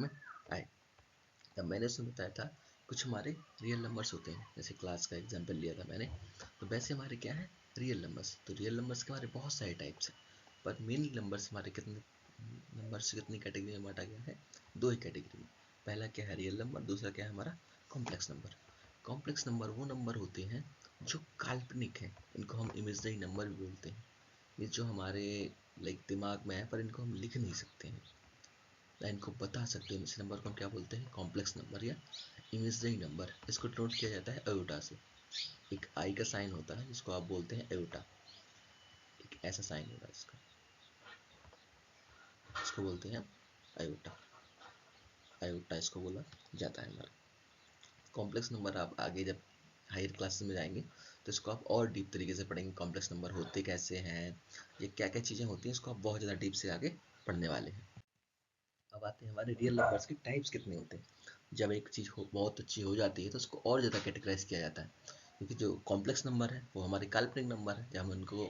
में आए। तब मैंने उसमें बताया था कुछ हमारे रियल नंबर्स होते हैं, जैसे क्लास का एग्जांपल लिया था मैंने, तो वैसे हमारे क्या है रियल नंबर्स। तो रियल नंबर्स के हमारे बहुत सारे टाइप्स हैं, पर मेन नंबर्स हमारे कितने नंबर्स कितनी कैटेगरी में बांटा गया है, दो ही कैटेगरी में। पहला क्या है रियल नंबर, दूसरा क्या है हमारा कॉम्प्लेक्स नंबर। कॉम्प्लेक्स नंबर वो नंबर होते हैं जो काल्पनिक है, इनको हम इमेजनरी नंबर भी बोलते हैं। ये जो हमारे लाइक दिमाग में है पर इनको हम लिख नहीं सकते हैं या इनको बता सकते हैं, इस नंबर को हम क्या बोलते हैं कॉम्प्लेक्स नंबर या इमेजनरी नंबर। इसको नोट किया जाता है अयोटा से, एक आई का साइन होता है जिसको आप बोलते हैं अयोटा, एक ऐसा साइन होगा इसका, इसको बोलते हैं अयोटा, अयोटा इसको बोला जाता है हमारा कॉम्प्लेक्स नंबर। आप आगे जब हायर क्लासेस में जाएंगे तो इसको आप और डीप तरीके से पढ़ेंगे, कॉम्प्लेक्स नंबर होते कैसे हैं, ये क्या क्या चीज़ें होती हैं, इसको आप बहुत ज़्यादा डीप से आगे पढ़ने वाले हैं। अब आते हैं हमारे रियल नंबर्स के टाइप्स कितने होते हैं। जब एक चीज़ हो बहुत अच्छी हो जाती है तो उसको और ज़्यादा कैटेगराइज किया जाता है, क्योंकि जो कॉम्प्लेक्स नंबर है वो हमारे काल्पनिक नंबर है, जब हम उनको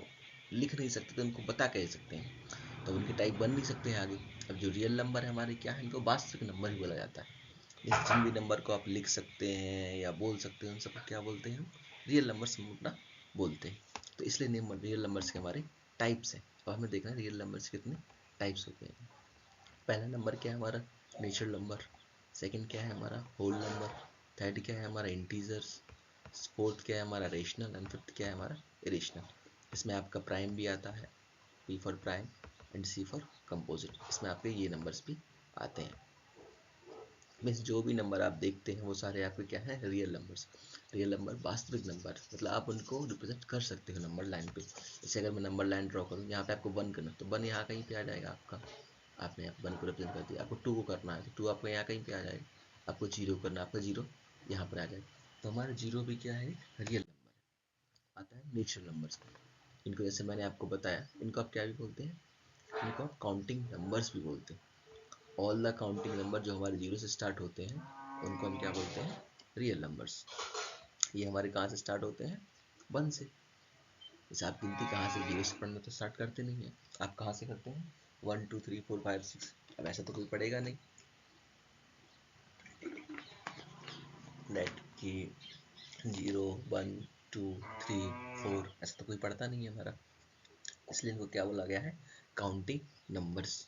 लिख नहीं सकते तो उनको बता कह सकते हैं, तो उनके टाइप बन नहीं सकते हैं आगे। अब जो रियल नंबर है हमारे क्या है, इनको वास्तविक नंबर भी बोला जाता है। इस जिन भी नंबर को आप लिख सकते हैं या बोल सकते हैं उन सबको क्या बोलते हैं हम रियल नंबर्स हम अपना बोलते हैं। तो इसलिए रियल नंबर्स के हमारे टाइप्स हैं। अब हमें देखना है रियल नंबर्स कितने टाइप्स होते हैं। पहला नंबर क्या है हमारा नेचुरल नंबर, सेकंड क्या है हमारा होल नंबर, थर्ड क्या है हमारा इंटीजर्स, फोर्थ क्या है हमारा रेशनल एंड फिफ्थ क्या है हमारा इरेशनल। इसमें आपका प्राइम भी आता है, P for prime and C for composite, इसमें आपके ये नंबर्स भी आते हैं। मीन्स जो भी नंबर आप देखते हैं वो सारे आपके क्या है रियल नंबर्स। रियल नंबर वास्तविक नंबर, मतलब आप उनको रिप्रेजेंट कर सकते हो नंबर लाइन पे। जैसे अगर मैं नंबर लाइन ड्रॉ करूँ, यहाँ पे आपको 1 करना तो 1 यहाँ कहीं पे आ जाएगा आपका, आपने यहाँ 1 को रिप्रेजेंट कर दिया। आपको 2 को करना है तो 2 आपका यहाँ कहीं पे आ जाएगा। आपको 0 करना है, आपका 0 यहाँ पर आ जाएगा। तो हमारा 0 भी क्या है रियल नंबर आता है नेचुरल नंबर्स में। इनको जैसे मैंने आपको बताया, इनको आप क्या भी बोलते हैं, इनको आप काउंटिंग नंबर्स भी बोलते हैं। ऑल द काउंटिंग नंबर जो हमारे 0 से स्टार्ट होते हैं उनको हम क्या बोलते हैं रियल नंबर्स। ये हमारे कहाँ से स्टार्ट होते हैं 1 से। जैसे आप गिनती कहाँ से 0 से पढ़ना तो स्टार्ट करते नहीं है, आप कहाँ से करते हैं 1 2 3 4 5 6। अब ऐसा तो कोई पढ़ेगा नहीं नेट की 0 1 2 3 4, ऐसा तो कोई पढ़ता नहीं है हमारा, इसलिए इनको क्या बोला गया है काउंटिंग नंबर्स।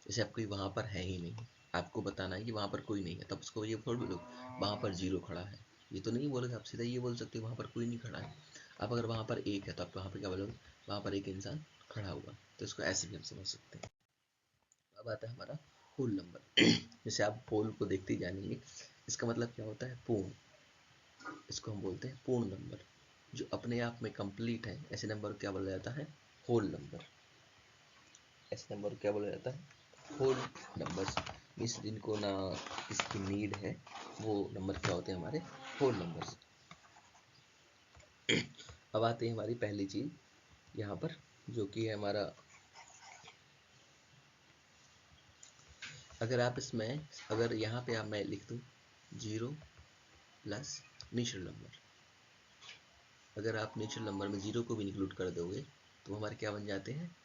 जैसे आप कोई वहाँ पर है ही नहीं, आपको बताना है कि वहाँ पर कोई नहीं है, तब उसको ये थोड़ी बोलो वहाँ पर 0 खड़ा है, ये तो नहीं बोलोगे, आप सीधा ये बोल सकते हो वहाँ पर कोई नहीं खड़ा है। आप अगर वहाँ पर 1 है तो आप वहाँ पर क्या बोलोगे वहाँ पर एक इंसान खड़ा हुआ, तो इसको ऐसे भी हम समझ सकते हैं। अब आता है हमारा होल नंबर। जैसे आप होल को देखते ही जानेंगे, इसका मतलब क्या होता है पूर्ण, इसको हम बोलते हैं पूर्ण नंबर, जो अपने आप में कंप्लीट है। ऐसे नंबर को क्या बोला जाता है होल नंबर, ऐसे नंबर को क्या बोला जाता है होल नंबर्स। मीन्स जिनको ना इसकी नीड है वो नंबर क्या होते हैं हमारे होल नंबर्स। अब आते हैं हमारी पहली चीज यहाँ पर, जो कि है हमारा, अगर आप इसमें अगर यहाँ पे आप मैं लिख दूँ 0 प्लस नेचुरल नंबर, अगर आप नेचुरल नंबर में 0 को भी इंक्लूड कर दोगे तो हमारे क्या बन जाते हैं,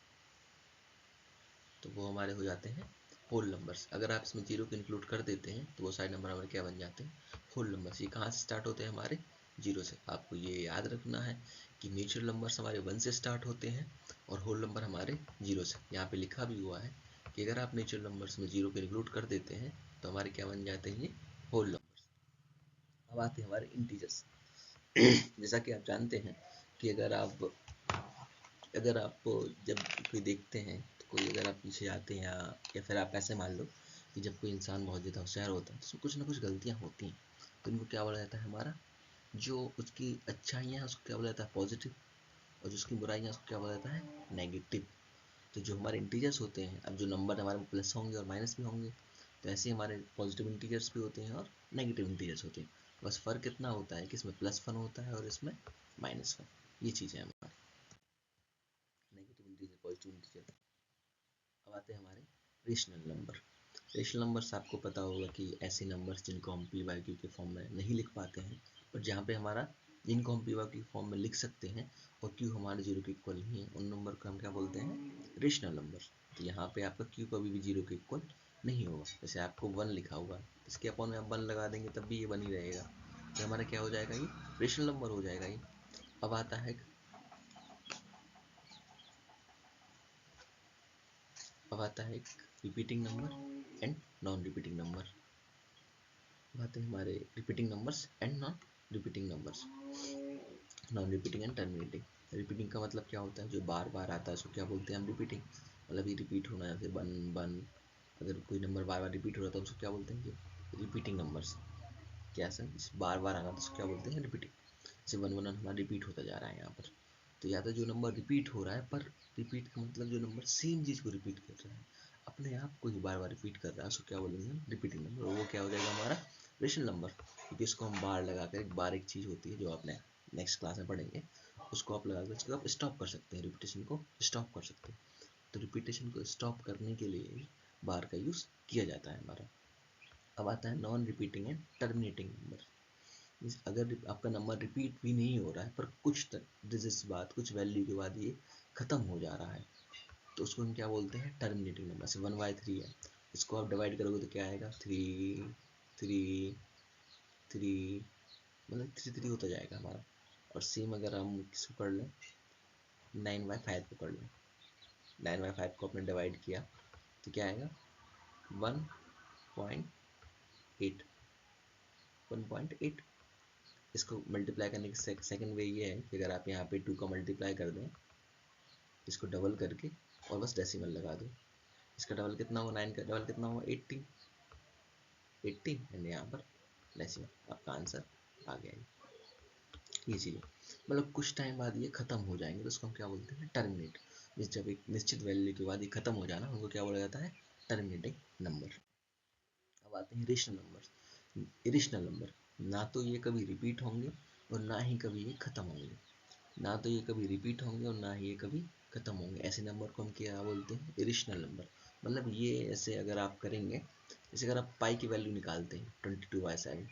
तो वो हमारे हो जाते हैं होल नंबर्स। अगर आप इसमें 0 को इंक्लूड कर देते हैं तो वो सारे नंबर हमारे क्या बन जाते हैं होल नंबर्स। ये कहाँ से स्टार्ट होते हैं हमारे 0 से। आपको ये याद रखना है कि नेचुरल नंबर्स हमारे 1 से स्टार्ट होते हैं और होल नंबर हमारे 0 से। यहाँ पे लिखा भी हुआ है कि अगर आप नेचुरल नंबर्स में 0 को इंक्लूड कर देते हैं तो हमारे क्या बन जाते हैं ये होल नंबर्स। अब आते हैं हमारे इंटीजर्स। जैसा कि आप जानते हैं कि अगर आप जब कोई देखते हैं तो कोई अगर आप पीछे आते हैं या फिर आप ऐसे मान लो कि जब कोई इंसान बहुत ज़्यादा होशियार होता है तो उसमें कुछ ना कुछ गलतियाँ होती हैं, तो इनको क्या बोला जाता है हमारा, जो उसकी अच्छाइयाँ हैं उसको क्या बोला जाता है पॉजिटिव, और जो उसकी बुराइयाँ उसको क्या बोला जाता है नेगेटिव। तो जो हमारे इंटीजर्स होते हैं, अब जो नंबर हमारे प्लस होंगे और माइनस भी होंगे, तो ऐसे हमारे पॉजिटिव इंटीजर्स भी होते हैं और नेगेटिव इंटीजर्स होते हैं। बस फ़र्क इतना होता है कि इसमें +1 होता है और इसमें -1, ये चीज़ें हमारी नेगेटिव इंटीजर पॉजिटिव इंटीजर। अब आते हैं हमारे रेशनल नंबर। रेशनल नंबर्स आपको पता होगा कि ऐसे नंबर्स जिनको हम पी वाई क्यू के फॉर्म में नहीं लिख पाते हैं, पर जहाँ पे हमारा जिनको हम पी वाई क्यू फॉर्म में लिख सकते हैं और क्यू हमारे 0 के इक्वल नहीं है, उन नंबर को हम क्या बोलते हैं रेशनल नंबर। तो यहाँ पे आपका क्यू कभी भी 0 के इक्वल नहीं होगा। जैसे आपको 1 लिखा हुआ है, इसके अपॉन में आप 1 लगा देंगे तब भी ये 1 ही रहेगा, तो हमारा क्या हो जाएगा, ये रेशनल नंबर हो जाएगा ये। अब आता है एक repeating number and non repeating number. बात है हमारे repeating numbers and non repeating numbers. Non repeating and terminating. Repeating का मतलब क्या होता है, जो बार बार आता है उसको क्या बोलते हैं हम, रिपीटिंग। मतलब ये रिपीट होना, जैसे 1 1, अगर कोई नंबर बार बार रिपीट हो रहा था तो उसको क्या बोलते हैं कि रिपीटिंग नंबर्स। क्या सर, बार बार आना तो उसको क्या बोलते हैं, रिपीटिंग। जैसे 1 1 हमारा रिपीट होता जा रहा है यहाँ पर, तो या तो जो नंबर रिपीट हो रहा है, पर रिपीट का मतलब जो नंबर सेम चीज़ को रिपीट कर रहा है, अपने आप को ही बार बार रिपीट कर रहा है, उसको क्या बोलेंगे हम, रिपीटिंग नंबर। वो क्या हो जाएगा हमारा, रेशनल नंबर। क्योंकि इसको हम बार लगाकर, एक बार एक चीज़ होती है जो आपने नेक्स्ट क्लास में पढ़ेंगे, उसको आप लगाकर उसको आप स्टॉप कर सकते हैं, रिपीटेशन को स्टॉप कर सकते हैं। तो रिपीटेशन को स्टॉप करने के लिए बार का यूज़ किया जाता है हमारा। अब आता है non repeating and terminating number. अगर आपका नंबर रिपीट भी नहीं हो रहा है, पर कुछ डिजिट्स बाद, कुछ वैल्यू के बाद ये खत्म हो जा रहा है, तो उसको हम क्या बोलते हैं, टर्मिनेटिंग नंबर। से 1/3 है, इसको आप डिवाइड करोगे तो क्या आएगा, 3 3 3, मतलब 3 3 होता जाएगा हमारा। और सेम अगर हम किसको कर लें, 9/5 को कर लें, 9/5 को आपने डिवाइड किया तो क्या आएगा, 1.8 1.8। इसको मल्टीप्लाई करने की सेकंड वे ये है कि अगर आप यहाँ पे 2 का मल्टीप्लाई कर दें, इसको डबल करके और बस डेसिमल लगा दो, इसका डबल कितना हुआ, 9 का डबल कितना हुआ, 18 एंड यहाँ पर डेसिमल, आपका आंसर आ गया। ये चीज़ मतलब कुछ टाइम बाद ये खत्म हो जाएंगे, तो उसको हम क्या बोलते हैं, टर्मिनेट। जब एक निश्चित वैल्यू के बाद ये खत्म हो जाना, उनको क्या बोला जाता है, टर्मिनेटिंग नंबर। अब आते हैं रेशनल नंबर। इरेशनल नंबर, ना तो ये कभी रिपीट होंगे और ना ही कभी ये खत्म होंगे। ना तो ये कभी रिपीट होंगे और ना ही ये कभी खत्म होंगे। ऐसे नंबर को हम क्या बोलते हैं, इरेशनल नंबर। मतलब ये ऐसे अगर आप करेंगे, जैसे अगर आप पाई की वैल्यू निकालते हैं 22/7,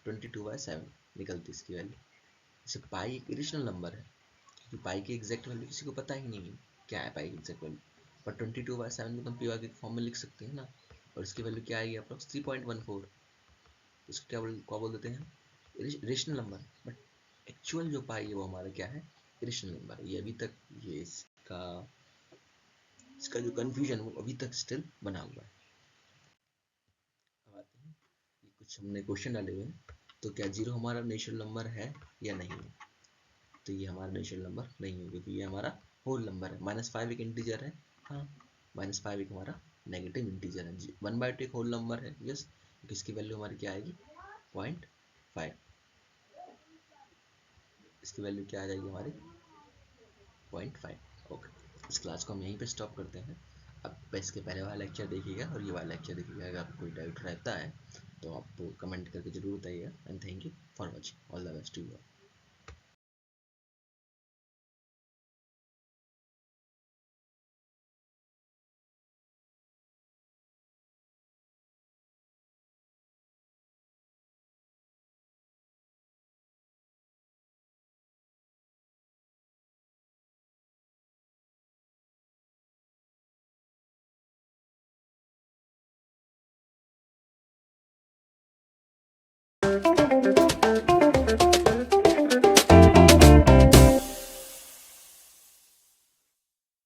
22/7 निकलती इसकी वैल्यू। जैसे पाई एक इरेशनल नंबर है, क्योंकि पाई की एग्जैक्ट वैल्यू किसी को पता ही नहीं है क्या है पाई की एग्जैक्ट वैल्यू, पर 22/7 को तो हम पी के फॉर्म में लिख सकते हैं ना, और इसकी वैल्यू क्या आएगी, अप्रोक्स 3.14। इसको क्या बोल देते हैं, रेशनल नंबर। बट एक्चुअल जो पाई है वो हमारा क्या है, रेशनल नंबर। ये अभी तक ये इसका जो कन्फ्यूजन वो अभी तक स्टिल बना हुआ है। अब आते हैं, ये कुछ हमने क्वेश्चन डाले हुए हैं, तो क्या 0 हमारा नेचुरल नंबर है या नहीं है, तो ये हमारा नेचुरल नंबर नहीं है, क्योंकि ये हमारा होल नंबर है। -5 एक इंटीजर है, हाँ, -5 एक हमारा नेगेटिव इंटीजर है। 1/2 एक होल नंबर है, यस, इसकी वैल्यू हमारी क्या आएगी, 0.5। इसकी वैल्यू क्या आ जाएगी हमारी, 0.5। ओके, इस क्लास को हम यहीं पे स्टॉप करते हैं। अब इसके पहले वाला लेक्चर देखिएगा और ये वाला लेक्चर देखिएगा। अगर आपको कोई डाउट रहता है तो आप कमेंट करके जरूर बताइएगा। And thank you for watching, all the best to you.